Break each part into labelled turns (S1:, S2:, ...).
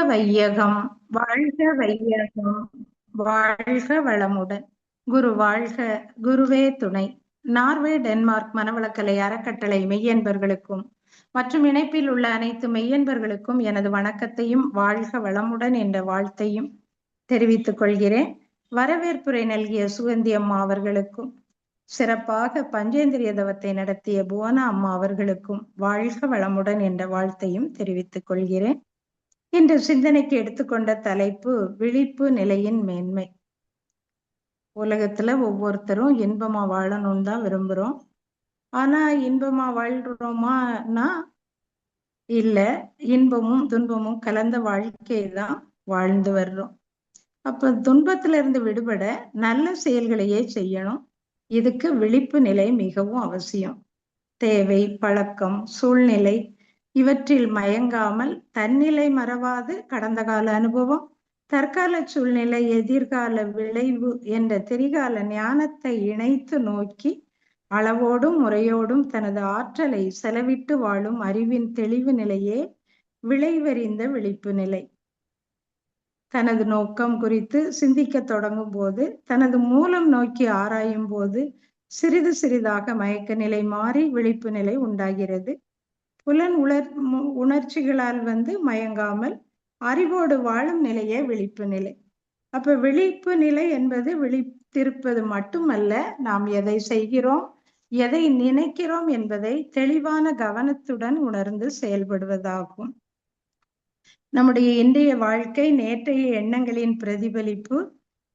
S1: வையகம், வாழ்க வையகம், வாழ்க வளமுடன். குரு வாழ்க, குருவே துணை. நார்வே டென்மார்க் மனவளக்கலை அறக்கட்டளை மெய்யன்பர்களுக்கும் மற்றும் இணைப்பில் உள்ள அனைத்து மெய்யன்பர்களுக்கும் எனது வணக்கத்தையும் வாழ்க வளமுடன் என்ற வாழ்த்தையும் தெரிவித்துக் கொள்கிறேன். வரவேற்புரை நல்கிய சுகந்தி அம்மா அவர்களுக்கும், சிறப்பாக பஞ்சேந்திரிய தவத்தை நடத்திய புவனா அம்மா அவர்களுக்கும் வாழ்க வளமுடன் என்ற வாழ்த்தையும் தெரிவித்துக் கொள்கிறேன். இன்று சிந்தனைக்கு எடுத்துக்கொண்ட தலைப்பு விழிப்பு நிலையின் மேன்மை. உலகத்துல ஒவ்வொருத்தரும் இன்பமா வாழணும்னு தான் விரும்புறோம். ஆனா இன்பமா வாழ்றோமானா இல்ல, இன்பமும் துன்பமும் கலந்த வாழ்க்கையை தான் வாழ்ந்து வர்றோம். அப்ப துன்பத்துல இருந்து விடுபட நல்ல செயல்களையே செய்யணும். இதுக்கு விழிப்பு நிலை மிகவும் அவசியம். தேவை, பழக்கம், சூழ்நிலை இவற்றில் மயங்காமல் தன்னிலை மறவாது கடந்த கால அனுபவம், தற்கால சூழ்நிலை, எதிர்கால விளைவு என்ற திரிகால ஞானத்தை இணைத்து நோக்கி அளவோடும் முறையோடும் தனது ஆற்றலை செலவிட்டு வாழும் அறிவின் தெளிவு நிலையே விளைவறிந்த விழிப்பு நிலை. தனது நோக்கம் குறித்து சிந்திக்க தொடங்கும் போது, தனது மூலம் நோக்கி ஆராயும் போது சிறிது சிறிதாக மயக்க நிலை மாறி விழிப்பு நிலை உண்டாகிறது. புலன் உணர்ச்சிகளால் மயங்காமல் அறிவோடு வாழும் நிலையே விழிப்பு நிலை. அப்ப விழிப்பு நிலை என்பது விழித்திருப்பது மட்டுமல்ல, நாம் எதை செய்கிறோம், எதை நினைக்கிறோம் என்பதை தெளிவான கவனத்துடன் உணர்ந்து செயல்படுவதாகும். நம்முடைய இன்றைய வாழ்க்கை நேற்றைய எண்ணங்களின் பிரதிபலிப்பு.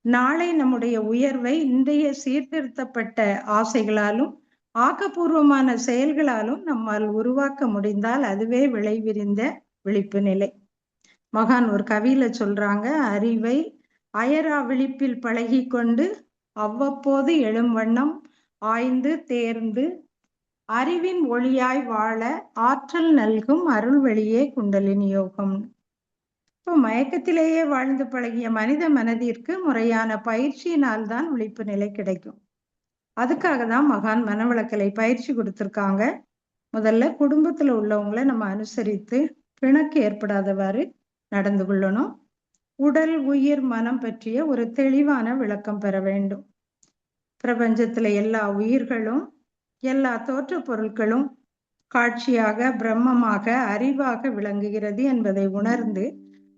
S1: நாளை நம்முடைய உயர்வை இன்றைய சீர்திருத்தப்பட்ட ஆசைகளாலும் ஆக்கப்பூர்வமான செயல்களாலும் நம்மால் உருவாக்க முடிந்தால் அதுவே விளைவிரிந்த விழிப்பு நிலை. மகான் ஒரு கவியில சொல்றாங்க, அறிவை அயரா விழிப்பில் பழகி கொண்டு அவ்வப்போது எழும் வண்ணம் ஆய்ந்து தேர்ந்து அறிவின் ஒளியாய் வாழ ஆற்றல் நல்கும் அருள் வழியே குண்டலினி யோகம். இப்போ மயக்கத்திலேயே வாழ்ந்து பழகிய மனித மனதிற்கு முறையான பயிற்சியினால் தான் விழிப்பு நிலை கிடைக்கும். அதுக்காக தான் மகான் மனவளக்கலை பயிற்சி கொடுத்துருக்காங்க. முதல்ல குடும்பத்துல உள்ளவங்களை நம்ம அனுசரித்து பிணக்கு ஏற்படாதவாறு நடந்து கொள்ளணும். உடல், உயிர், மனம் பற்றிய ஒரு தெளிவான விளக்கம் பெற வேண்டும். பிரபஞ்சத்துல எல்லா உயிர்களும் எல்லா தோற்ற பொருட்களும் காட்சியாக, பிரம்மமாக, அறிவாக விளங்குகிறது என்பதை உணர்ந்து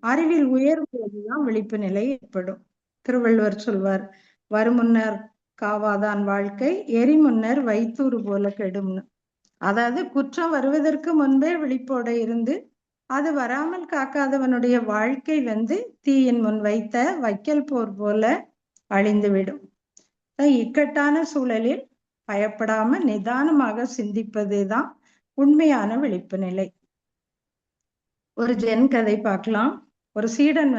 S1: அறிவில் உயர்வுதான் விழிப்பு நிலை ஏற்படும். திருவள்ளுவர் சொல்வார், வருமுன்னர் காவாதான் வாழ்க்கை, எரிமுன்னர் வைத்தூறு போல கெடும்னு. அதாவது குற்றம் வருவதற்கு முன்பே விழிப்போட இருந்து அது வராமல் காக்காதவனுடைய வாழ்க்கை தீயின் முன் வைத்த வைக்கல் போர் போல அழிந்துவிடும். இக்கட்டான சூழலில் பயப்படாம நிதானமாக சிந்திப்பதுதான் உண்மையான விழிப்பு நிலை. ஒரு ஜென் கதை பார்க்கலாம். ஒரு சீடன்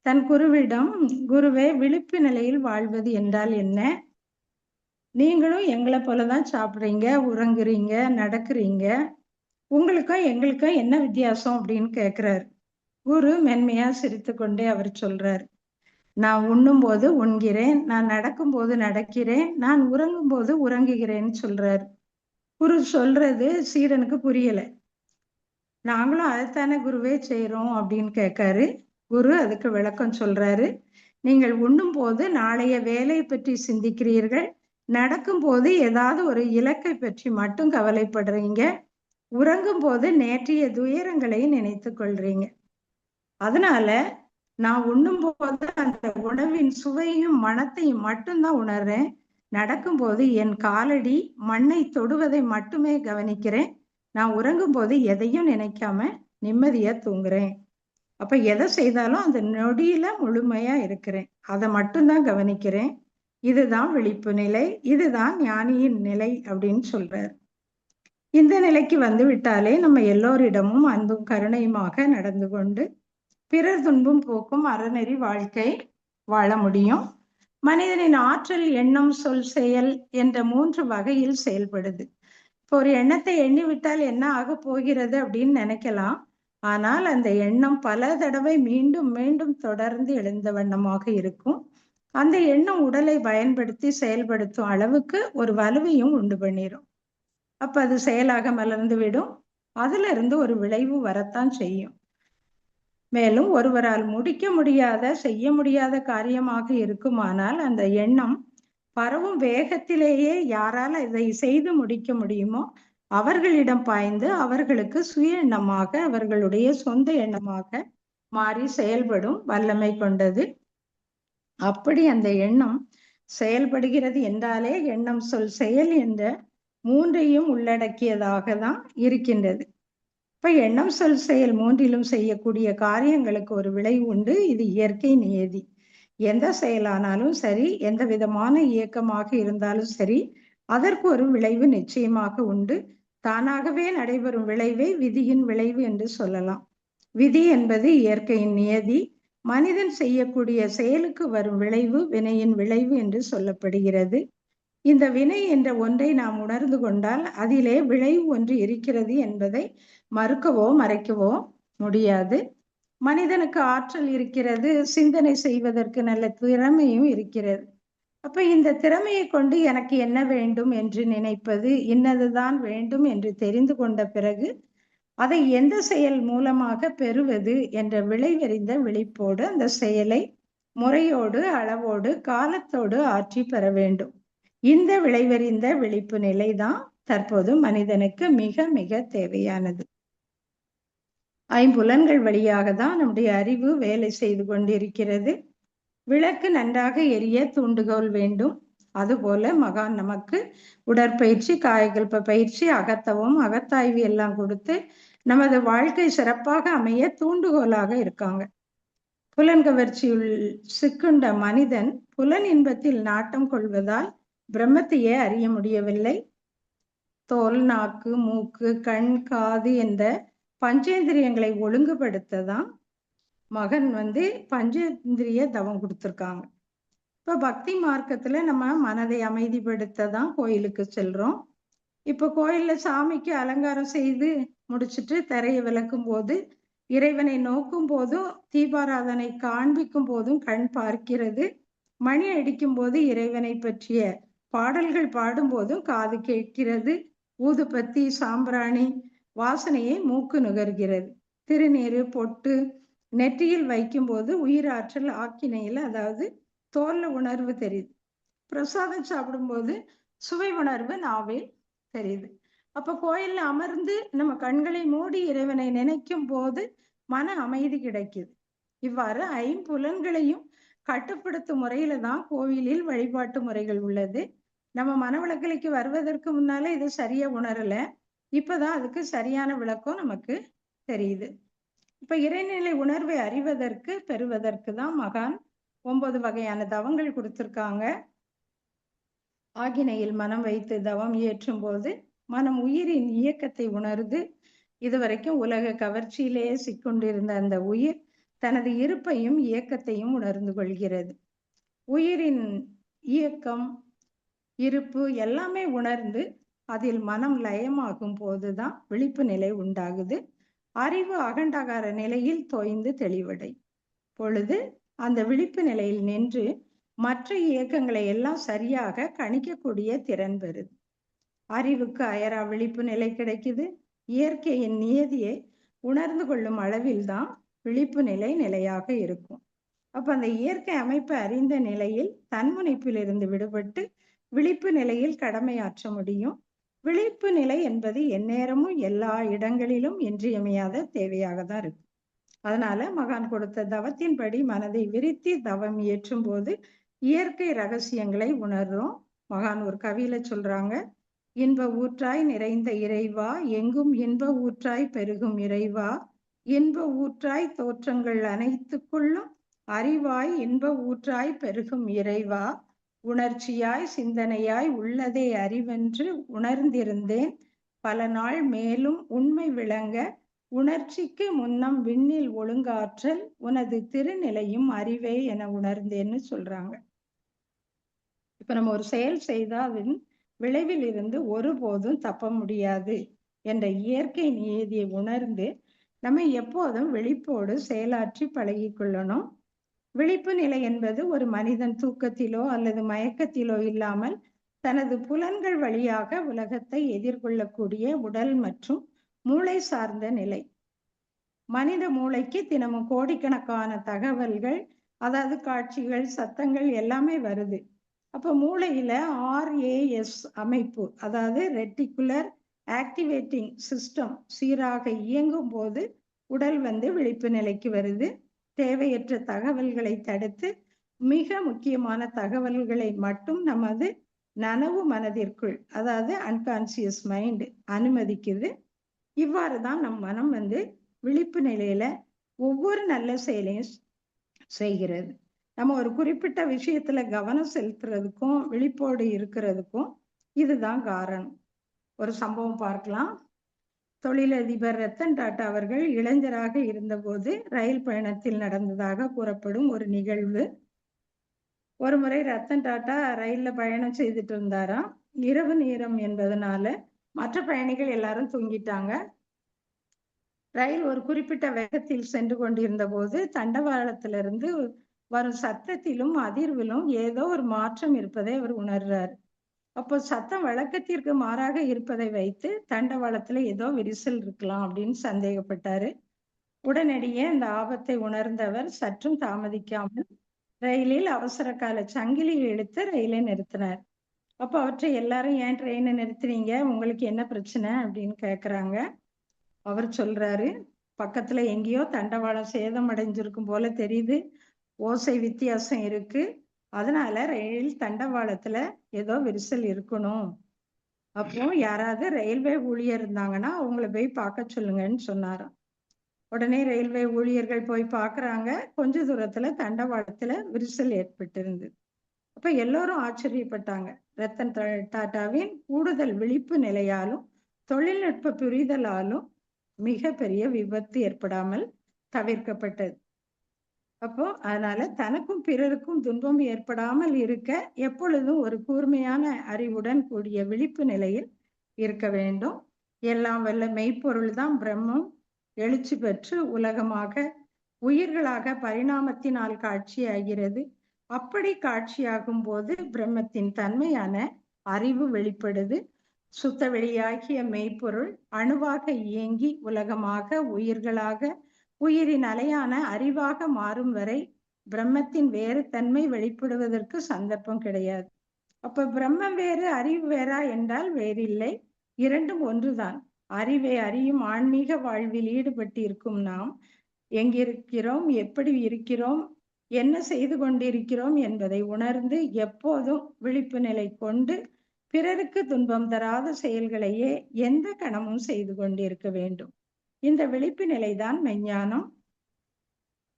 S1: தன் குருவிடம், குருவே, விழிப்பு நிலையில் வாழ்வது என்றால் என்ன? நீங்களும் எங்களை போலதான் சாப்பிட்றீங்க, உறங்குறீங்க, நடக்கிறீங்க, உங்களுக்கும் எங்களுக்கும் என்ன வித்தியாசம் அப்படின்னு கேட்கிறாரு. குரு மென்மையா சிரித்து கொண்டே அவர் சொல்றாரு, நான் உண்ணும் போது உண்கிறேன், நான் நடக்கும் போது நடக்கிறேன், நான் உறங்கும் போது உறங்குகிறேன்னு சொல்றாரு. குரு சொல்றது சீடனுக்கு புரியல. நாங்களும் அதைத்தானே குருவே செய்யறோம் அப்படின்னு கேட்காரு. குரு அதுக்கு விளக்கம் சொல்றாரு, நீங்கள் உண்ணும் போது நாளைய வேலையை பற்றி சிந்திக்கிறீர்கள், நடக்கும் போது ஏதாவது ஒரு இலக்கை பற்றி மட்டும் கவலைப்படுறீங்க, உறங்கும் போது நேற்றைய துயரங்களை நினைத்து கொள்றீங்க. அதனால நான் உண்ணும் போது அந்த உணவின் சுவையும் மனத்தையும் மட்டும்தான் உணர்றேன், நடக்கும் போது என் காலடி மண்ணை தொடுவதை மட்டுமே கவனிக்கிறேன், நான் உறங்கும் போது எதையும் நினைக்காம நிம்மதியா தூங்குறேன். அப்ப எதை செய்தாலும் அந்த நொடியில முழுமையா இருக்கிறேன், அதை மட்டும்தான் கவனிக்கிறேன். இதுதான் விழிப்பு நிலை, இதுதான் ஞானியின் நிலை அப்படின்னு சொல்றார். இந்த நிலைக்கு விட்டாலே நம்ம எல்லோரிடமும் அன்பும் கருணையுமாக நடந்து கொண்டு பிறர் துன்பம் போக்கும் அறநெறி வாழ்க்கை வாழ முடியும். மனிதனின் ஆற்றல் எண்ணம், சொல், செயல் என்ற 3 வகையில் செயல்படுது. இப்போ ஒரு எண்ணத்தை எண்ணி விட்டால் என்ன ஆக போகிறது அப்படின்னு நினைக்கலாம். ஆனால் அந்த எண்ணம் பல தடவை மீண்டும் மீண்டும் தொடர்ந்து எழுந்த வண்ணமாக இருக்கும். அந்த எண்ணம் உடலை பயன்படுத்தி செயல்படுத்தும் அளவுக்கு ஒரு வலுவையும் உண்டு பண்ணிடும். அப்ப அது செயலாக மலர்ந்து விடும். அதுல இருந்து ஒரு விளைவு வரத்தான் செய்யும். மேலும் ஒருவரால் முடிக்க முடியாத, செய்ய முடியாத காரியமாக இருக்குமானால் அந்த எண்ணம் பரவும் வேகத்திலேயே யாரால் இதை செய்து முடிக்க முடியுமோ அவர்களிடம் பாய்ந்து அவர்களுக்கு சுய எண்ணமாக, அவர்களுடைய சொந்த எண்ணமாக மாறி செயல்படும் வல்லமை கொண்டது. அப்படி அந்த எண்ணம் செயல்படுகிறது என்றாலே எண்ணம், சொல், செயல் என்ற மூன்றையும் உள்ளடக்கியதாக தான் இருக்கின்றது. இப்ப எண்ணம், சொல், செயல் மூன்றிலும் செய்யக்கூடிய காரியங்களுக்கு ஒரு விளைவு உண்டு. இது இயற்கை நியதி. எந்த செயலானாலும் சரி, எந்த விதமான இயக்கமாக இருந்தாலும் சரி, அதற்கு ஒரு விளைவு நிச்சயமாக உண்டு. தானாகவே நடைபெறும் விளைவை விதியின் விளைவு என்று சொல்லலாம். விதி என்பது இயற்கையின் நியதி. மனிதன் செய்யக்கூடிய செயலுக்கு வரும் விளைவு வினையின் விளைவு என்று சொல்லப்படுகிறது. இந்த வினை என்ற ஒன்றை நாம் உணர்ந்து கொண்டால் அதிலே விளைவு ஒன்று இருக்கிறது என்பதை மறுக்கவோ மறைக்கவோ முடியாது. மனிதனுக்கு ஆற்றல் இருக்கிறது, சிந்தனை செய்வதற்கு நல்ல திறமையும் இருக்கிறது. அப்ப இந்த திறமையை கொண்டு எனக்கு என்ன வேண்டும் என்று நினைப்பது, இன்னதுதான் வேண்டும் என்று தெரிந்து கொண்ட பிறகு அதை எந்த செயல் மூலமாக பெறுவது என்ற விளைவறிந்த விழிப்போடு அந்த செயலை முறையோடு, அளவோடு, காலத்தோடு ஆற்றி பெற வேண்டும். இந்த விளைவறிந்த விழிப்பு நிலைதான் தற்போது மனிதனுக்கு மிக மிக தேவையானது. ஐம்புலன்கள் வழியாக தான் நம்முடைய அறிவு வேலை செய்து கொண்டிருக்கிறது. விளக்கு நன்றாக எரிய தூண்டுகோல் வேண்டும். அதுபோல மகான் நமக்கு உடற்பயிற்சி, காயகல்ப பயிற்சி, அகத்தவம், அகத்தாய்வு எல்லாம் கொடுத்து நமது வாழ்க்கை சிறப்பாக அமைய தூண்டுகோலாக இருக்காங்க. புலன்கவர்ச்சியுள் சிக்குண்ட மனிதன் புலன் இன்பத்தில் நாட்டம் கொள்வதால் பிரம்மத்தையே அறிய முடியவில்லை. தோல், நாக்கு, மூக்கு, கண், காது என்ற பஞ்சேந்திரியங்களை ஒழுங்குபடுத்ததான் மகன் பஞ்சேந்திரிய தவம் கொடுத்துருக்காங்க. இப்ப பக்தி மார்க்கத்துல நம்ம மனதை அமைதிப்படுத்த தான் கோயிலுக்கு செல்றோம். இப்ப கோயில்ல சாமிக்கு அலங்காரம் செய்து முடிச்சுட்டு திரையை விளக்கும் போது, இறைவனை நோக்கும் போதும், தீபாராதனை காண்பிக்கும் போதும் கண் பார்க்கிறது. மணி அடிக்கும் போது இறைவனை பற்றிய பாடல்கள் பாடும் போதும் காது கேட்கிறது. ஊதுபத்தி, சாம்பிராணி வாசனையை மூக்கு நுகர்கிறது. திருநீரு, பொட்டு நெற்றியில் வைக்கும் போது உயிராற்றல் ஆக்கினையில், அதாவது தோல்ல உணர்வு தெரியுது. பிரசாதம் சாப்பிடும்போது சுவை உணர்வு நாவில் தெரியுது. அப்ப கோயில்ல அமர்ந்து நம்ம கண்களை மூடி இறைவனை நினைக்கும் போது மன அமைதி கிடைக்குது. இவ்வாறு ஐம்புலன்களையும் கட்டுப்படுத்தும் முறையில தான் கோவிலில் வழிபாட்டு முறைகள் உள்ளது. நம்ம மனவிளக்கலைக்கு வருவதற்கு முன்னாலே இது சரியா உணரல. இப்பதான் அதுக்கு சரியான விளக்கம் நமக்கு தெரியுது. இப்ப இறைநிலை உணர்வை அறிவதற்கு, பெறுவதற்கு தான் மகான் 9 வகையான தவங்கள் கொடுத்திருக்காங்க. ஆகினையில் மனம் வைத்து தவம் இயற்றும் போது மனம் உயிரின் இயக்கத்தை உணருது. இதுவரைக்கும் உலக கவர்ச்சியிலேயே சிக்கொண்டிருந்த அந்த உயிர் தனது இருப்பையும் இயக்கத்தையும் உணர்ந்து கொள்கிறது. உயிரின் இயக்கம், இருப்பு எல்லாமே உணர்ந்து அதில் மனம் லயமாகும் போதுதான் விழிப்பு நிலை உண்டாகுது. அறிவு அகண்டகார நிலையில் தோய்ந்து தெளிவடை பொழுது அந்த விழிப்பு நிலையில் நின்று மற்ற இயக்கங்களை எல்லாம் சரியாக கணிக்கக்கூடிய திறன் பெறுது. அறிவுக்கு அயரா விழிப்பு நிலை கிடைக்குது. இயற்கையின் நியதியை உணர்ந்து கொள்ளும் அளவில் தான் விழிப்பு நிலை நிலையாக இருக்கும். அப்ப அந்த இயற்கை அமைப்பை அறிந்த நிலையில் தன்முனைப்பிலிருந்து விடுபட்டு விழிப்பு நிலையில் கடமையாற்ற முடியும். விழிப்பு நிலை என்பது எந்நேரமும் எல்லா இடங்களிலும் இன்றியமையாத தேவையாக தான் இருக்கு. அதனால மகான் கொடுத்த தவத்தின்படி மனதை விரித்தி தவம் இயற்றும் போது இயற்கை ரகசியங்களை உணர்றோம். மகான் ஒரு கவியில சொல்றாங்க, இன்ப ஊற்றாய் நிறைந்த இறைவா, எங்கும் இன்ப ஊற்றாய் பெருகும் இறைவா, இன்ப ஊற்றாய் தோற்றங்கள் அனைத்துக்குள்ளும் அறிவாய் இன்ப ஊற்றாய் பெருகும் இறைவா, உணர்ச்சியாய் சிந்தனையாய் உள்ளதை அறிவென்று உணர்ந்திருந்தேன் பல நாள், மேலும் உண்மை விளங்க உணர்ச்சிக்கு முன்னம் விண்ணில் ஒழுங்காற்றல் உனது திருநிலையும் அறிவே என உணர்ந்தேன்னு சொல்றாங்க. இப்ப நம்ம ஒரு செயல் செய்தா அதன் விளைவில் இருந்து ஒருபோதும் தப்ப முடியாது என்ற இயற்கை நியதியை உணர்ந்து நம்ம எப்போதும் விழிப்போடு செயலாற்றி பழகி கொள்ளணும். விழிப்பு நிலை என்பது ஒரு மனிதன் தூக்கத்திலோ அல்லது மயக்கத்திலோ இல்லாமல் தனது புலன்கள் வழியாக உலகத்தை எதிர்கொள்ளக்கூடிய உடல் மற்றும் மூளை சார்ந்த நிலை. மனித மூளைக்கு தினமும் கோடிக்கணக்கான தகவல்கள், அதாவது காட்சிகள், சத்தங்கள் எல்லாமே வருது. அப்ப மூளையில RAS அமைப்பு, அதாவது ரெட்டிகுலர் ஆக்டிவேட்டிங் சிஸ்டம் சீராக இயங்கும் போது உடல் விழிப்பு நிலைக்கு வருது. தேவையற்ற தகவல்களை தடுத்து மிக முக்கியமான தகவல்களை மட்டும் நமது நனவு மனதிற்குள், அதாவது அன்கான்சியஸ் மைண்ட் அனுமதிக்குது. இவ்வாறு தான் நம் மனம் விழிப்பு நிலையில ஒவ்வொரு நல்ல செயலையும் செய்கிறது. நம்ம ஒரு குறிப்பிட்ட விஷயத்துல கவனம் செலுத்துறதுக்கும் விழிப்போடு இருக்கிறதுக்கும் இதுதான் காரணம். ஒரு சம்பவம் பார்க்கலாம். தொழிலதிபர் ரத்தன் டாடா அவர்கள் இளைஞராக இருந்தபோது ரயில் பயணத்தில் நடந்ததாக கூறப்படும் ஒரு நிகழ்வு. ஒரு முறை ரத்தன் டாடா ரயில்ல பயணம் செய்துட்டு இருந்தாராம். இரவு நேரம் என்பதனால மற்ற பயணிகள் எல்லாரும் தூங்கிட்டாங்க. ரயில் ஒரு குறிப்பிட்ட வேகத்தில் சென்று கொண்டிருந்த போது தண்டவாளத்திலிருந்து வரும் சத்தத்திலும் அதிர்விலும் ஏதோ ஒரு மாற்றம் இருப்பதை அவர் உணர்றார். அப்போ சத்தம் வழக்கத்திற்கு மாறாக இருப்பதை வைத்து தண்டவாளத்துல ஏதோ விரிசல் இருக்கலாம் அப்படின்னு சந்தேகப்பட்டாரு. உடனடியே அந்த ஆபத்தை உணர்ந்தவர் சற்றும் தாமதிக்காமல் ரயிலில் அவசர கால சங்கிலியை இழுத்து ரயிலை நிறுத்தினார். அப்போ அவற்றை எல்லாரும் ஏன் ட்ரெயினை நிறுத்துறீங்க, உங்களுக்கு என்ன பிரச்சனை அப்படின்னு கேக்குறாங்க. அவர் சொல்றாரு, பக்கத்துல எங்கேயோ தண்டவாளம் சேதம் அடைஞ்சிருக்கும் போல தெரியுது, ஓசை வித்தியாசம் இருக்கு, அதனால ரயில் தண்டவாளத்துல ஏதோ விரிசல் இருக்கணும். அப்போ யாராவது ரயில்வே ஊழியர் இருந்தாங்கன்னா அவங்கள போய் பார்க்க சொல்லுங்கன்னு சொன்னாராம். உடனே ரயில்வே ஊழியர்கள் போய் பார்க்கறாங்க. கொஞ்ச தூரத்துல தண்டவாளத்துல விரிசல் ஏற்பட்டிருந்தது. அப்ப எல்லோரும் ஆச்சரியப்பட்டாங்க. ரத்தன் டாடாவின் கூடுதல் விழிப்பு நிலையாலும் தொழில்நுட்ப புரிதலாலும் மிகப்பெரிய விபத்து ஏற்படாமல் தவிர்க்கப்பட்டது. அப்போ அதனால தனக்கும் பிறருக்கும் துன்பம் ஏற்படாமல் இருக்க எப்பொழுதும் ஒரு கூர்மையான அறிவுடன் கூடிய விழிப்பு நிலையில் இருக்க வேண்டும். எல்லாம் வல்ல மெய்ப்பொருள் தான் பிரம்மம் எழுச்சி பெற்று உலகமாக உயிர்களாக பரிணாமத்தினால் காட்சியாகிறது. அப்படி காட்சியாகும் போது பிரம்மத்தின் தன்மையான அறிவு வெளிப்படுது. சுத்த வெளியாகிய மெய்ப்பொருள் அணுவாக இயங்கி உலகமாக உயிர்களாக உயிரின் அலையான அறிவாக மாறும் வரை பிரம்மத்தின் வேறு தன்மை வெளிப்படுவதற்கு சந்தர்ப்பம் கிடையாது. அப்ப பிரம்மம் வேறு அறிவு வேறா என்றால் வேறில்லை, இரண்டும் ஒன்றுதான். அறிவை அறியும் ஆன்மீக வாழ்வில் ஈடுபட்டு இருக்கும் நாம் எங்கிருக்கிறோம், எப்படி இருக்கிறோம், என்ன செய்து கொண்டிருக்கிறோம் என்பதை உணர்ந்து எப்போதும் விழிப்பு நிலை கொண்டு பிறருக்கு துன்பம் தராத செயல்களையே எந்த கணமும் செய்து கொண்டிருக்க வேண்டும். இந்த விழிப்பு நிலைதான் மெஞ்ஞானம்.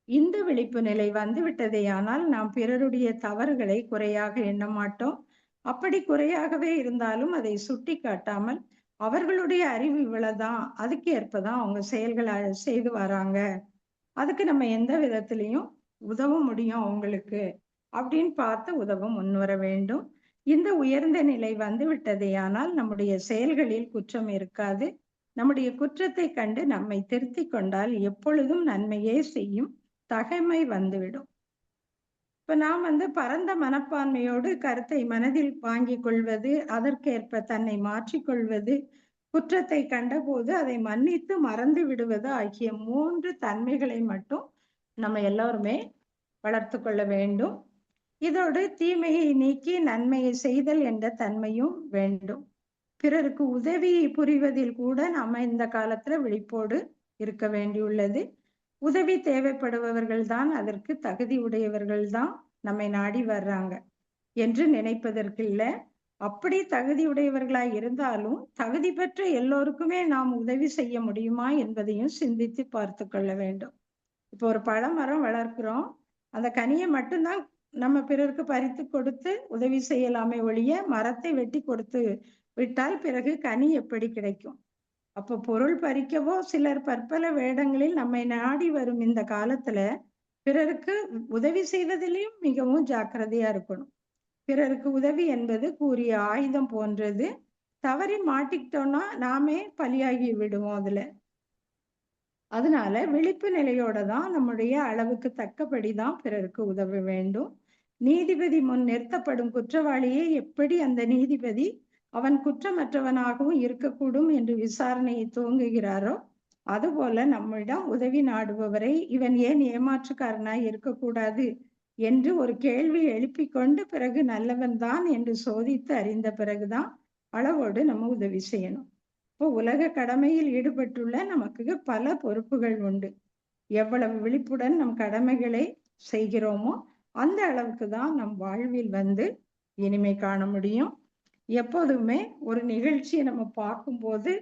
S1: இந்த விழிப்பு நிலை வந்துவிட்டதேயானால் நாம் பிறருடைய தவறுகளை குறையாக எண்ண மாட்டோம். அப்படி குறையாகவே இருந்தாலும் அதை சுட்டி காட்டாமல் அவர்களுடைய அறிவு இவ்வளவுதான், அதுக்கு ஏற்பதான் அவங்க செயல்களை செய்து வராங்க, அதுக்கு நம்ம எந்த விதத்திலையும் உதவ முடியும் அவங்களுக்கு அப்படின்னு பார்த்து உதவ முன்வர வேண்டும். இந்த உயர்ந்த நிலை வந்து விட்டதேயானால் நம்முடைய செயல்களில் குற்றம் இருக்காது. நம்முடைய குற்றத்தை கண்டு நம்மை திருத்திக் கொண்டால் எப்பொழுதும் நன்மையே செய்யும் தகைமை வந்துவிடும். இப்ப நாம் பரந்த மனப்பான்மையோடு கருத்தை மனதில் வாங்கிக் கொள்வது, அதற்கேற்ப தன்னை மாற்றிக்கொள்வது, குற்றத்தை கண்டபோது அதை மன்னித்து மறந்து விடுவது ஆகிய 3 தன்மைகளை மட்டும் நம்ம எல்லோருமே வளர்த்து கொள்ள வேண்டும். இதோடு தீமையை நீக்கி நன்மையை செய்தல் என்ற தன்மையும் வேண்டும். பிறருக்கு உதவி புரிவதில் கூட நம்ம இந்த காலத்துல விழிப்போடு இருக்க வேண்டியுள்ளது. உதவி தேவைப்படுபவர்கள் தான் அதற்கு தகுதி உடையவர்கள் தான் நம்மை நாடி வர்றாங்க என்று நினைப்பதற்கு இல்லை. அப்படி தகுதியுடையவர்களாய் இருந்தாலும் தகுதி பெற்ற எல்லோருக்குமே நாம் உதவி செய்ய முடியுமா என்பதையும் சிந்தித்து பார்த்து கொள்ள வேண்டும். இப்போ ஒரு பழமரம் வளர்க்கிறோம், அந்த கனியை மட்டும்தான் நம்ம பிறருக்கு பறித்து கொடுத்து உதவி செய்யலாமே ஒழிய மரத்தை வெட்டி கொடுத்து விட்டால் பிறகு கனி எப்படி கிடைக்கும்? அப்போ பொருள் பறிக்கவோ சிலர் பற்பல வேடங்களில் நம்மை நாடி வரும் இந்த காலத்துல பிறருக்கு உதவி செய்வதிலையும் மிகவும் ஜாக்கிரதையா இருக்கணும். பிறருக்கு உதவி என்பது கூறிய ஆயுதம் போன்றது. தவறி மாட்டிக்கிட்டோம்னா நாமே பலியாகி விடுவோம் அதுல. அதனால விழிப்பு நிலையோட தான் நம்முடைய அளவுக்கு தக்கபடிதான் பிறருக்கு உதவ வேண்டும். நீதிபதி முன் நிறுத்தப்படும் குற்றவாளியை எப்படி அந்த நீதிபதி அவன் குற்றமற்றவனாகவும் இருக்கக்கூடும் என்று விசாரணையை துவங்குகிறாரோ அதுபோல நம்மிடம் உதவி நாடுபவரை இவன் ஏன் ஏமாற்றுக்காரனாய் இருக்கக்கூடாது என்று ஒரு கேள்வி எழுப்பிக் கொண்டு பிறகு நல்லவன் தான் என்று சோதித்து அறிந்த பிறகுதான் அளவோடு நம்ம உதவி செய்யணும். இப்போ உலக கடமையில் ஈடுபட்டுள்ள நமக்கு பல பொறுப்புகள் உண்டு. எவ்வளவு விழிப்புடன் நம் கடமைகளை செய்கிறோமோ அந்த அளவுக்கு தான் நம் வாழ்வில் இனிமை காண முடியும். எப்போதுமே ஒரு நிகழ்ச்சியை நம்ம பார்க்கும்போது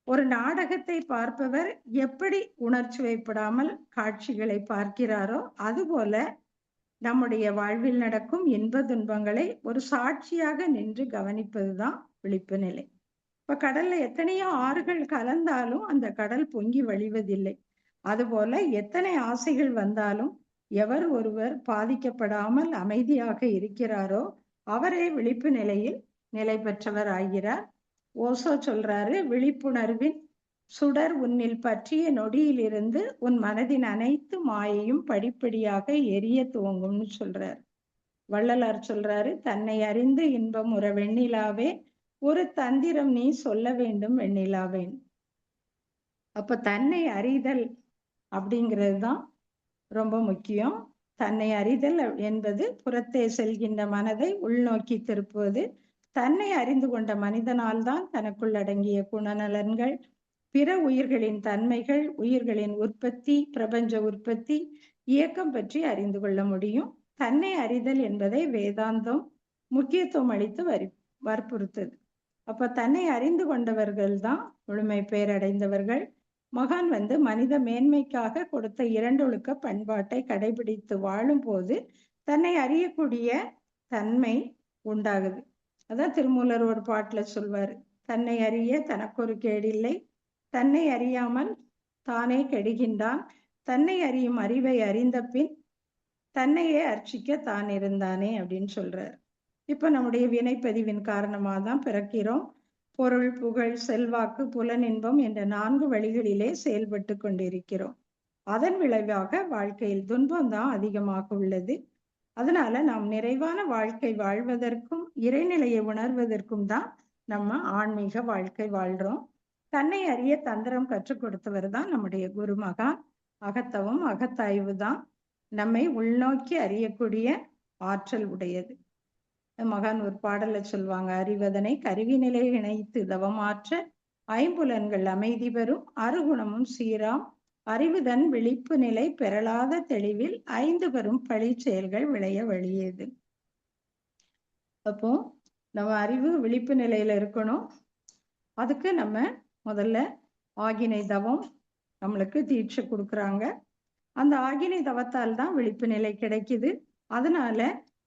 S1: ஒரு நாடகத்தை பார்ப்பவர் எப்படி உணர்ச்சி வைப்படாமல் காட்சிகளை பார்க்கிறாரோ அதுபோல நம்முடைய வாழ்வில் நடக்கும் இன்ப துன்பங்களை ஒரு சாட்சியாக நின்று கவனிப்பதுதான் விழிப்பு நிலை. இப்ப கடல்ல எத்தனையோ ஆறுகள் கலந்தாலும் அந்த கடல் பொங்கி வழிவதில்லை. அதுபோல எத்தனை ஆசைகள் வந்தாலும் எவர் ஒருவர் பாதிக்கப்படாமல் அமைதியாக இருக்கிறாரோ அவரே விழிப்பு நிலையில் நிலை பெற்றவர் ஆகிறார். ஓசோ சொல்றாரு, விழிப்புணர்வின் சுடர் உன்னில் பற்றிய நொடியிலிருந்து உன் மனதின் அனைத்து மாயையும் படிப்படியாக எரிய துவங்கும்னு சொல்றாரு. வள்ளலார் சொல்றாரு, தன்னை அறிந்து இன்பம் உற வெண்ணிலாவே ஒரு தந்திரம் நீ சொல்ல வேண்டும் வெண்ணிலாவேன். அப்ப தன்னை அறிதல் அப்படிங்கிறது தான் ரொம்ப முக்கியம். தன்னை அறிதல் என்பது புறத்தே செல்கின்ற மனதை உள்நோக்கி திருப்புவது. தன்னை அறிந்து கொண்ட மனிதனால் தான் தனக்குள் அடங்கிய குணநலன்கள், பிற உயிர்களின் தன்மைகள், உயிர்களின் உற்பத்தி, பிரபஞ்ச உற்பத்தி, இயக்கம் பற்றி அறிந்து கொள்ள முடியும். தன்னை அறிதல் என்பதை வேதாந்தம் முக்கியத்துவம் அளித்து வற்புறுத்தது. அப்ப தன்னை அறிந்து கொண்டவர்கள் தான் முழுமை பேரடைந்தவர்கள். மகான் மனித மேன்மைக்காக கொடுத்த இரண்டொழுக்க பண்பாட்டை கடைபிடித்து வாழும் போது தன்னை அறியக்கூடிய தன்மை உண்டாகுது. அதான் திருமூலர் ஒரு பாட்டுல சொல்வாரு, தன்னை அறிய தனக்கொரு கேடில்லை, தன்னை அறியாமல் தானே கெடுகின்றான், தன்னை அறியும் அறிவை அறிந்த பின் தன்னையே அர்ச்சிக்க தான் இருந்தானே அப்படின்னு சொல்றாரு. இப்ப நம்முடைய வினைப்பதிவின் காரணமாக தான் பிறக்கிறோம். பொருள், புகழ், செல்வாக்கு, புலனின்பம் என்ற 4 வழிகளிலே செயல்பட்டு கொண்டிருக்கிறோம். அதன் விளைவாக வாழ்க்கையில் துன்பம் தான் அதிகமாக உள்ளது. அதனால நாம் நிறைவான வாழ்க்கை வாழ்வதற்கும் இறைநிலையை உணர்வதற்கும் தான் நம்ம ஆன்மீக வாழ்க்கை வாழ்றோம். தன்னை அறிய தந்திரம் கற்றுக் கொடுத்தவர் தான் நம்முடைய குரு மகான். அகத்தவம், அகத்தாய்வு தான் நம்மை உள்நோக்கி அறியக்கூடிய ஆற்றல் உடையது. மகான் ஒரு பாடல்ல சொல்லுவாங்க, அறிவதனை கருவி நிலை இணைத்து தவமாற்ற ஐம்புலன்கள் அமைதி பெறும் அருகுணமும் சீராம் அறிவுதன் விழிப்பு நிலை பெறலாத தெளிவில் 5 பெரும் பழி செயல்கள் விளைய வழியது. அப்போ நம்ம அறிவு விழிப்பு நிலையில இருக்கணும். அதுக்கு நம்ம முதல்ல ஆகினை தவம் நம்மளுக்கு தீட்சை கொடுக்குறாங்க. அந்த ஆகினை தவத்தால் தான் விழிப்பு நிலை கிடைக்குது. அதனால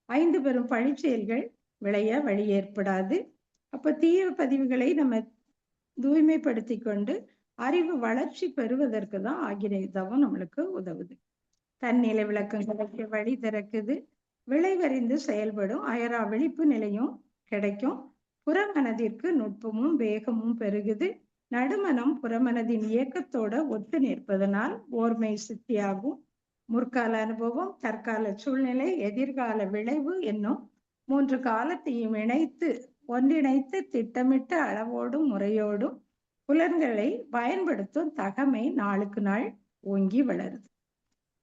S1: 5 பெரும் பழி செயல்கள் விளைய வழி ஏற்படாது. அப்ப தீய பதிவுகளை நம்ம தூய்மைப்படுத்தி கொண்டு அறிவு வளர்ச்சி பெறுவதற்கு தான் ஆகினை தவம் நம்மளுக்கு உதவுது. தன்னிலை விளக்கங்களுக்கு வழி திறக்குது. விளைவறிந்து செயல்படும் அயரா விழிப்பு நிலையும் கிடைக்கும். புறமனதிற்கு நுட்பமும் வேகமும் பெருகுது. நடுமனம் புறமனதின் இயக்கத்தோட ஒத்து நிற்பதனால் ஓர்மை சித்தியாகும். முற்கால அனுபவம், தற்கால சூழ்நிலை, எதிர்கால விளைவு என்னும் 3 காலத்தையும் ஒன்றிணைத்து திட்டமிட்ட அளவோடும் முறையோடும் புலன்களை பயன்படுத்தும் தகமை நாளுக்கு நாள் ஓங்கி வளருது.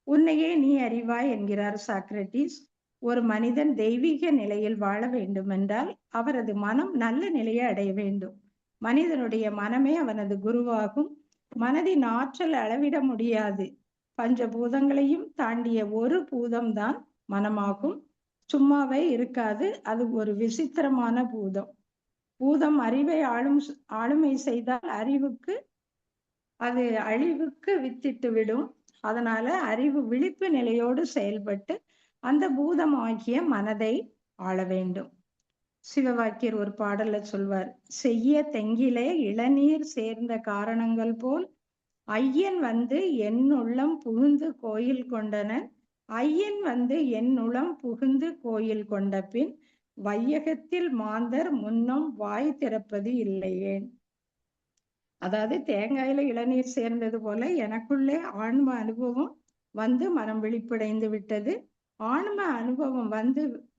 S1: உன்னையே நீ அறிவாய் என்கிறார் சாக்ரட்டிஸ். ஒரு மனிதன் தெய்வீக நிலையில் வாழ வேண்டும் என்றால் அவரது மனம் நல்ல நிலையை அடைய வேண்டும். மனிதனுடைய மனமே அவனது குருவாகும். மனதின் ஆற்றல் அளவிட முடியாது. பஞ்சபூதங்களையும் தாண்டிய ஒரு பூதம்தான் மனமாகும். சும்மாவே இருக்காது. அது ஒரு விசித்திரமான பூதம் அறிவை ஆளுமை செய்தால் அது அழிவுக்கு வித்திட்டு விடும். அதனால அறிவு விழிப்பு நிலையோடு செயல்பட்டு அந்த பூதமாகிய மனதை ஆள வேண்டும். சிவவாக்கியர் ஒரு பாடல்ல சொல்வார், செய்ய தெங்கிலே இளநீர் சேர்ந்த காரணங்கள் போல் ஐயன் என் உள்ளம் புகுந்து கோயில் கொண்டனன், ஐயன் என் உளம் புகுந்து கோயில் கொண்ட பின் வையகத்தில் மாந்தர் முன்னம் வாய் திறப்பது இல்லையேன். அதாவது தேங்காயில இளநீர் சேர்ந்தது போல எனக்குள்ளே ஆன்ம அனுபவம் மனம் விழிப்படைந்து விட்டது. ஆன்ம அனுபவம்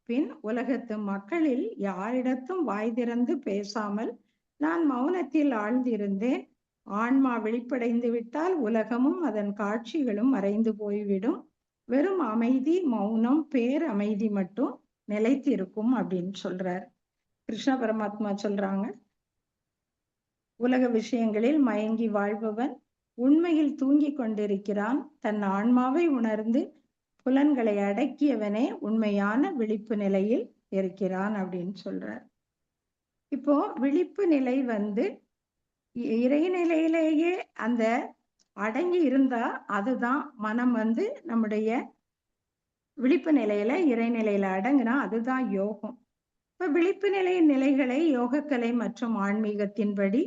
S1: பின் உலகத்து மக்களில் யாரிடத்தும் வாய் திறந்து பேசாமல் நான் மௌனத்தில் ஆழ்ந்திருந்தேன். ஆன்மா விழிப்படைந்து விட்டால் உலகமும் அதன் காட்சிகளும் மறைந்து போய்விடும். வெறும் அமைதி, மௌனம், பேரமைதி மட்டும் நிலைத்திருக்கும் அப்படின்னு சொல்றார் கிருஷ்ண பரமாத்மா. சொல்றாங்க, உலக விஷயங்களில் மயங்கி வாழ்பவன் உண்மையில் தூங்கிக் கொண்டிருக்கிறான். தன் ஆன்மாவை உணர்ந்து புலன்களை அடக்கியவனே உண்மையான விழிப்பு நிலையில் இருக்கிறான் அப்படின்னு சொல்றார். இப்போ விழிப்பு நிலை இறைநிலையிலேயே அந்த அடங்கி இருந்தா அதுதான் மனம் நம்முடைய விழிப்பு நிலையில இறைநிலையில அடங்குனா அதுதான் யோகம். இப்ப விழிப்பு நிலைகளை யோகக்கலை மற்றும் ஆன்மீகத்தின்படி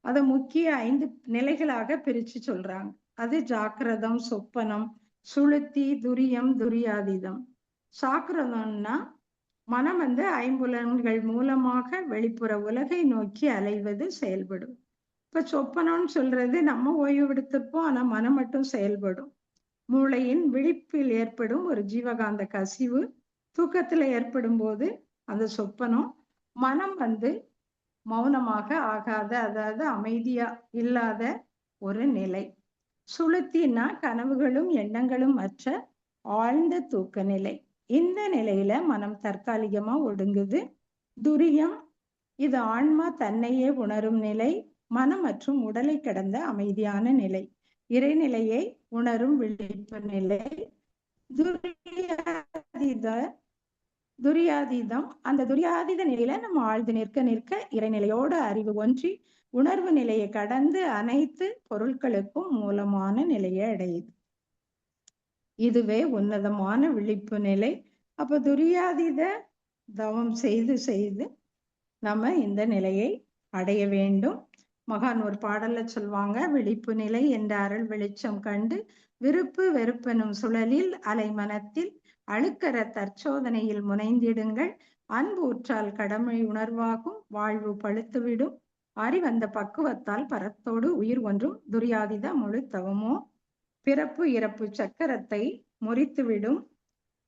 S1: அதை முக்கிய 5 நிலைகளாக பிரிச்சு சொல்றாங்க. அது ஜாக்கிரதம், சொப்பனம், சுளுத்தி, துரியம், துரியாதீதம். ஜாக்கிரதம்னா மனம் ஐம்புலன்கள் மூலமாக வெளிப்புற உலகை நோக்கி அலைவது, செயல்படும். இப்ப சொப்பனம்னு சொல்றது நம்ம ஓய்வு எடுத்திருப்போம், ஆனா மனம் மட்டும் செயல்படும். மூளையின் விழிப்பில் ஏற்படும் ஒரு ஜீவகாந்த கசிவு தூக்கத்துல ஏற்படும் போது அந்த சொப்பனம். மனம் மௌனமாக ஆகாத, அதாவது அமைதியா இல்லாத ஒரு நிலை. சுளுத்தினா கனவுகளும் எண்ணங்களும் அற்ற ஆழ்ந்த தூக்க நிலை. இந்த நிலையில மனம் தற்காலிகமா ஒடுங்குது. துரியம், இது ஆன்மா தன்னையே உணரும் நிலை. மனம் மற்றும் உடலை கடந்த அமைதியான நிலை, இறைநிலையை உணரும் விழிப்பு நிலை. துரியாதீதம், அந்த துரியாதீத நிலையில நம்ம ஆழ்ந்து நிற்க நிற்க இறைநிலையோட அறிவு ஒன்றி உணர்வு நிலையை கடந்து அனைத்து பொருட்களுக்கும் மூலமான நிலையை அடையுது. இதுவே உன்னதமான விழிப்பு நிலை. அப்ப துரியாதீத தவம் செய்து செய்து நம்ம இந்த நிலையை அடைய வேண்டும். மகான் ஒரு பாடல்ல சொல்வாங்க, விழிப்பு நிலை என்ற அருள் வெளிச்சம் கண்டு விருப்பு வெறுப்பெனும் சுழலில் அலைமனத்தில் அழுக்கற தற்சோதனையில் முனைந்திடுங்கள். அன்பு உற்றால் கடமை உணர்வாகும், வாழ்வு பழுத்துவிடும். அறிவந்த பக்குவத்தால் பரத்தோடு உயிர் ஒன்றும் துரியாதீத முழு தவமோ பிறப்பு இறப்பு சக்கரத்தை முறித்துவிடும்,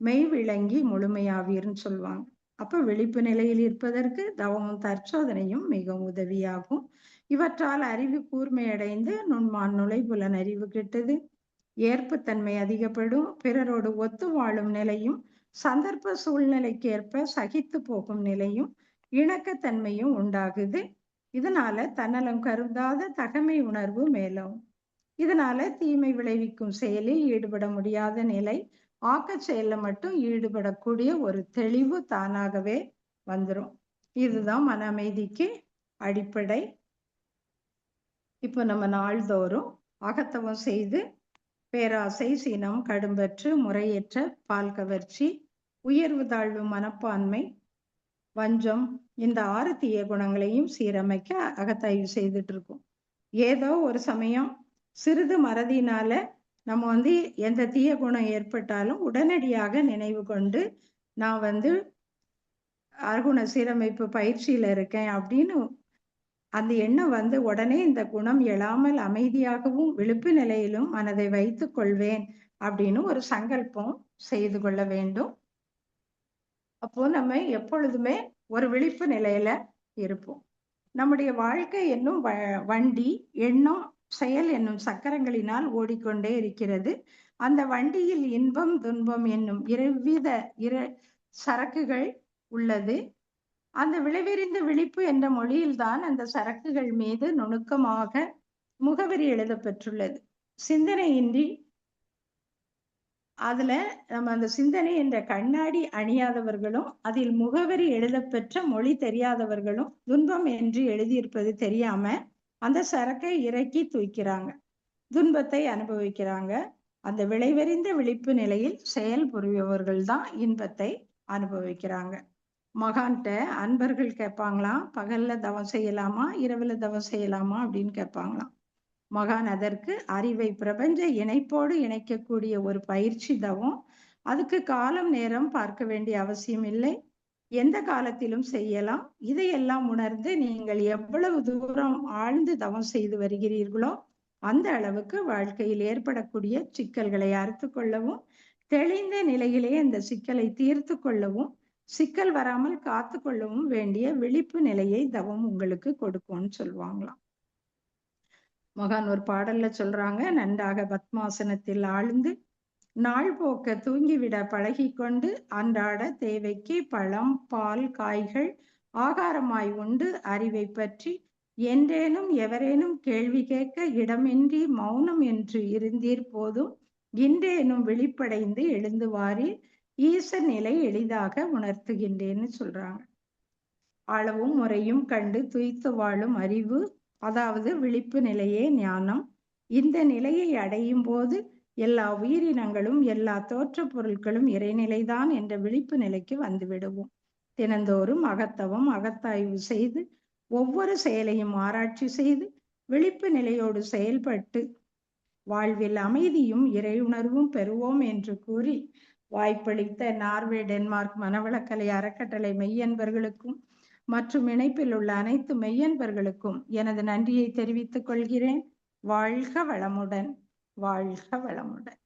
S1: மெய் விளங்கி முழுமையாவீர்னு சொல்லுவாங்க. அப்ப விழிப்பு நிலையில் இருப்பதற்கு தவமும் தற்சோதனையும் மிகவும் உதவியாகும். இவற்றால் அறிவு கூர்மையடைந்து நுண்மான் நுழைபுலன் அறிவு கிட்டது, ஏற்புத்தன்மை அதிகப்படும், பிறரோடு ஒத்து வாழும் நிலையும் சந்தர்ப்ப சூழ்நிலைக்கு ஏற்ப சகித்து போகும் நிலையும் இணக்கத்தன்மையும் உண்டாகுது. இதனால தன்னலம் கருதாத தகமை உணர்வு மேலும். இதனால தீமை விளைவிக்கும் செயலில் ஈடுபட முடியாத நிலை, ஆக்க செயல்ல மட்டும் ஈடுபடக்கூடிய ஒரு தெளிவு தானாகவே வந்துடும். இதுதான் மன அமைதிக்கு அடிப்படை. இப்போ நம்ம நாள்தோறும் அகத்தவம் செய்து பேராசை, சினம், கடும்பற்று, முறையற்ற பால் கவர்ச்சி, உயர்வு தாழ்வு மனப்பான்மை, வஞ்சம், இந்த 6 தீய குணங்களையும் சீரமைக்க அகத்தாய்வு செய்துட்டு இருக்கோம். ஏதோ ஒரு சமயம் சிறிது மறதினால நம்ம எந்த தீய குணம் ஏற்பட்டாலும் உடனடியாக நினைவு கொண்டு நான் அர்குண சீரமைப்பு பயிற்சியில இருக்கேன் அப்படின்னு அந்த எண்ணம் உடனே இந்த குணம் எழாமல் அமைதியாகவும் விழிப்பு நிலையிலும் மனதை வைத்துக் கொள்வேன் அப்படின்னு ஒரு சங்கல்பம் செய்து கொள்ள வேண்டும். அப்போ நம்ம எப்பொழுதுமே ஒரு விழிப்பு நிலையில இருப்போம். நம்முடைய வாழ்க்கை என்னும் வண்டி எண்ணம் செயல் என்னும் சக்கரங்களினால் ஓடிக்கொண்டே இருக்கிறது. அந்த வண்டியில் இன்பம் துன்பம் என்னும் இரு சரக்குகள் உள்ளது. அந்த விளைவெறிந்த விழிப்பு என்ற மொழியில்தான் அந்த சரக்குகள் மீது நுணுக்கமாக முகவரி எழுதப்பெற்றுள்ளது. சிந்தனையின்றி அதுல நம்ம அந்த சிந்தனை என்ற கண்ணாடி அணியாதவர்களும் அதில் முகவரி எழுதப்பெற்ற மொழி தெரியாதவர்களும் துன்பம் என்று எழுதியிருப்பது தெரியாம அந்த சரக்கை இறக்கி தூக்கிறாங்க, துன்பத்தை அனுபவிக்கிறாங்க. அந்த விளைவெறிந்த விழிப்பு நிலையில் செயல் புரிபவர்கள் தான் இன்பத்தை அனுபவிக்கிறாங்க. மகான்கிட்ட அன்பர்கள் கேட்பாங்களாம், பகல்ல தவம் செய்யலாமா இரவுல தவம் செய்யலாமா அப்படின்னு கேட்பாங்களாம். மகான் அதற்கு அறிவை பிரபஞ்ச இணைப்போடு இணைக்கக்கூடிய ஒரு பயிற்சி தவம். அதுக்கு காலம் நேரம் பார்க்க வேண்டிய அவசியம் இல்லை, எந்த காலத்திலும் செய்யலாம். இதையெல்லாம் உணர்ந்து நீங்கள் எவ்வளவு தூரம் ஆழ்ந்து தவம் செய்து வருகிறீர்களோ அந்த அளவுக்கு வாழ்க்கையில் ஏற்படக்கூடிய சிக்கல்களை அறுத்து கொள்ளவும், தெளிந்த நிலையிலே அந்த சிக்கலை தீர்த்து கொள்ளவும், சிக்கல் வராமல் காத்து கொள்ளவும் வேண்டிய விழிப்பு நிலையை தவம் உங்களுக்கு கொடுக்கும்னு சொல்லுவாங்களாம். மகான் ஒரு பாடல்ல சொல்றாங்க, நன்றாக பத்மாசனத்தில் ஆழ்ந்து நாள் போக்க தூங்கிவிட பழகிக்கொண்டு அன்றாட தேவைக்கு பழம் பால் காய்கள் ஆகாரமாய் உண்டு அறிவை பற்றி என்றேனும் எவரேனும் கேள்வி கேட்க இடமின்றி மௌனம் என்று இருந்தீர் போதும் இன்றேனும் விழிப்படைந்து எழுந்து வாரீர் ஈச நிலை எளிதாக உணர்த்துகின்றேன்னு சொல்றாங்க. அளவும் முறையும் கண்டு துய்த்து வாழும் அறிவு, அதாவது விழிப்பு நிலையே ஞானம். இந்த நிலையை அடையும் போது எல்லா உயிரினங்களும் எல்லா தோற்ற பொருட்களும் இறைநிலைதான் என்ற விழிப்பு நிலைக்கு வந்து விடுவோம். தினந்தோறும் அகத்தவம் அகத்தாய்வு செய்து ஒவ்வொரு செயலையும் ஆராய்ச்சி செய்து விழிப்பு நிலையோடு செயல்பட்டு வாழ்வில் அமைதியும் இறையுணர்வும் பெறுவோம் என்று கூறி வாய்ப்பளித்த நார்வே டென்மார்க் மனவளக்கலை அறக்கட்டளை மெய்யன்பர்களுக்கும் மற்றும் இணைப்பில் உள்ள அனைத்து மெய்யன்பர்களுக்கும் எனது நன்றியை தெரிவித்துக் கொள்கிறேன். வாழ்க வளமுடன், வாழ்க வளமுடன்.